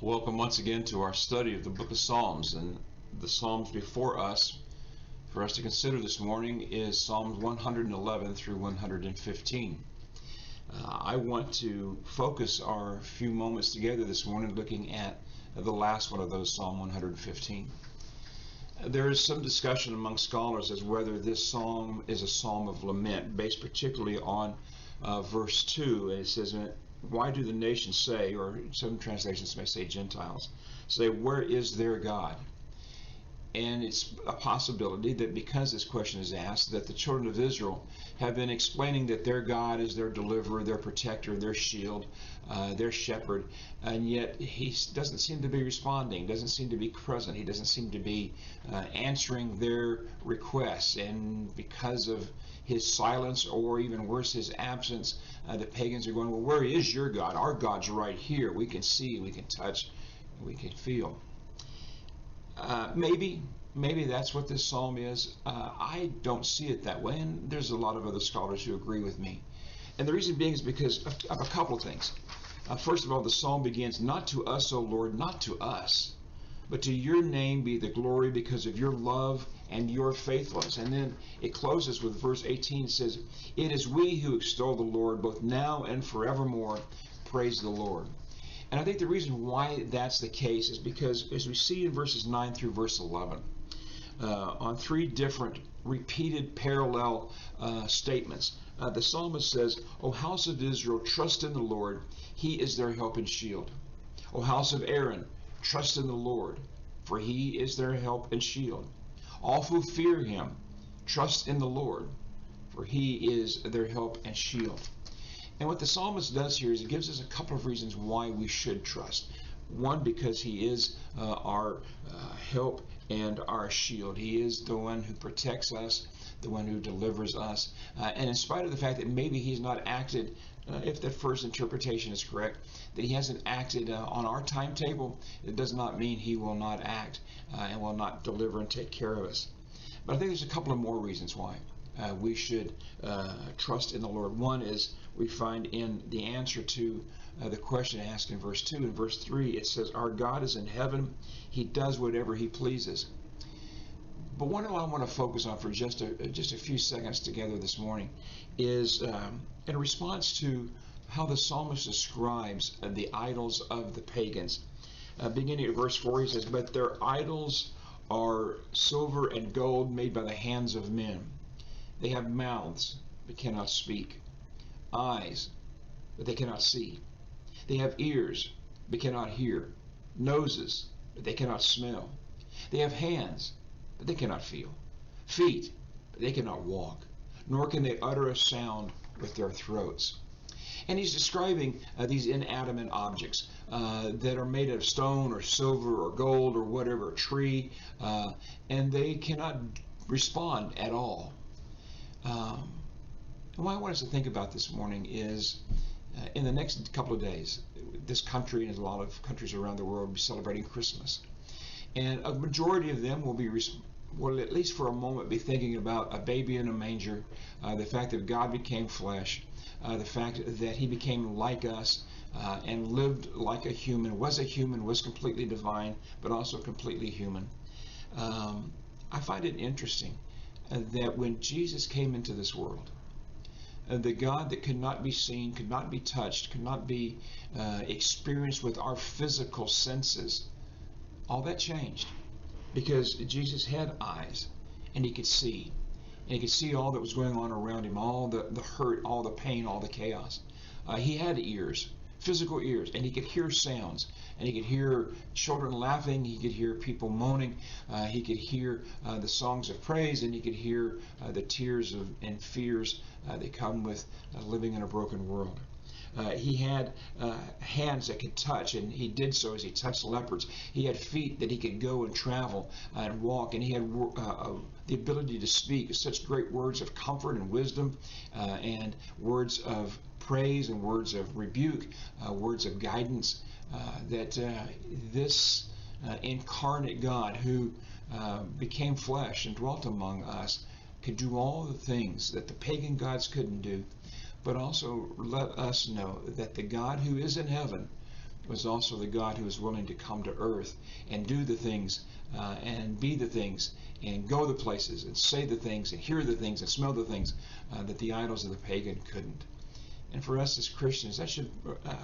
Welcome once again to our study of the book of Psalms, and the Psalms before us for us to consider this morning is Psalms 111 through 115. I want to focus our few moments together this morning looking at the last one of those, Psalm 115. There is some discussion among scholars as whether this psalm is a psalm of lament, based particularly on verse 2. And it says, "Why do the nations say," or some translations may say Gentiles, say, "Where is their God?" And it's a possibility that because this question is asked, that the children of Israel have been explaining that their God is their deliverer, their protector, their shield, their shepherd, and yet he doesn't seem to be responding, doesn't seem to be present, he doesn't seem to be answering their requests. And because of his silence, or even worse, his absence, the pagans are going, "Well, where is your God? Our God's right here. We can see, we can touch, we can feel." Maybe that's what this psalm is. I don't see it that way, and there's a lot of other scholars who agree with me. And the reason being is because of a couple of things. First of all, the psalm begins, "Not to us, O Lord, not to us, but to your name be the glory because of your love and your faithfulness." And then it closes with verse 18. It says, "It is we who extol the Lord, both now and forevermore. Praise the Lord." And I think the reason why that's the case is because, as we see in verses 9 through verse 11, on three different repeated parallel statements, the psalmist says, "O house of Israel, trust in the Lord. He is their help and shield. O house of Aaron, trust in the Lord, for he is their help and shield. All who fear him, trust in the Lord, for he is their help and shield." And what the psalmist does here is he gives us a couple of reasons why we should trust. One, because he is our help and our shield. He is the one who protects us, the one who delivers us. And in spite of the fact that maybe he's not acted, if the first interpretation is correct, that he hasn't acted on our timetable, it does not mean he will not act and will not deliver and take care of us. But I think there's a couple of more reasons why we should trust in the Lord. One is we find in the answer to the question asked in verse 2. In verse 3 it says, "Our God is in heaven, he does whatever he pleases." But what I want to focus on for just a few seconds together this morning is in response to how the psalmist describes the idols of the pagans. Beginning at verse 4, he says, "But their idols are silver and gold made by the hands of men. They have mouths, but cannot speak, eyes, but they cannot see. They have ears, but cannot hear, noses, but they cannot smell. They have hands, but they cannot feel, feet, but they cannot walk, nor can they utter a sound with their throats." And he's describing these inanimate objects that are made of stone or silver or gold or whatever, tree, and they cannot respond at all. And what I want us to think about this morning is in the next couple of days, this country and a lot of countries around the world will be celebrating Christmas. And a majority of them will at least for a moment be thinking about a baby in a manger, the fact that God became flesh, the fact that he became like us and lived like a human, was completely divine, but also completely human. I find it interesting that when Jesus came into this world, the God that could not be seen, could not be touched, could not be experienced with our physical senses, all that changed because Jesus had eyes and he could see. And he could see all that was going on around him, all the hurt, all the pain, all the chaos. He had ears, physical ears, and he could hear sounds. And he could hear children laughing, he could hear people moaning, he could hear the songs of praise, and he could hear the tears and fears that come with living in a broken world. He had hands that could touch, and he did so as he touched leopards. He had feet that he could go and travel and walk, and he had the ability to speak such great words of comfort and wisdom, and words of praise and words of rebuke, words of guidance, that this incarnate God who became flesh and dwelt among us could do all the things that the pagan gods couldn't do, but also let us know that the God who is in heaven was also the God who was willing to come to earth and do the things and be the things and go the places and say the things and hear the things and smell the things that the idols of the pagan couldn't. And for us as Christians,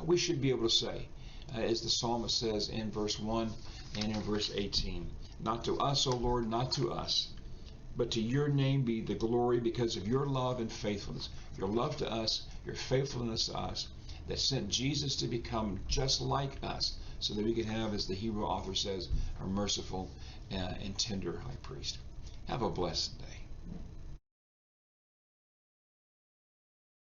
we should be able to say, as the psalmist says in verse 1 and in verse 18, not to us, O Lord, not to us, but to your name be the glory because of your love and faithfulness, your love to us, your faithfulness to us, that sent Jesus to become just like us so that we could have, as the Hebrew author says, a merciful and tender high priest. Have a blessed day.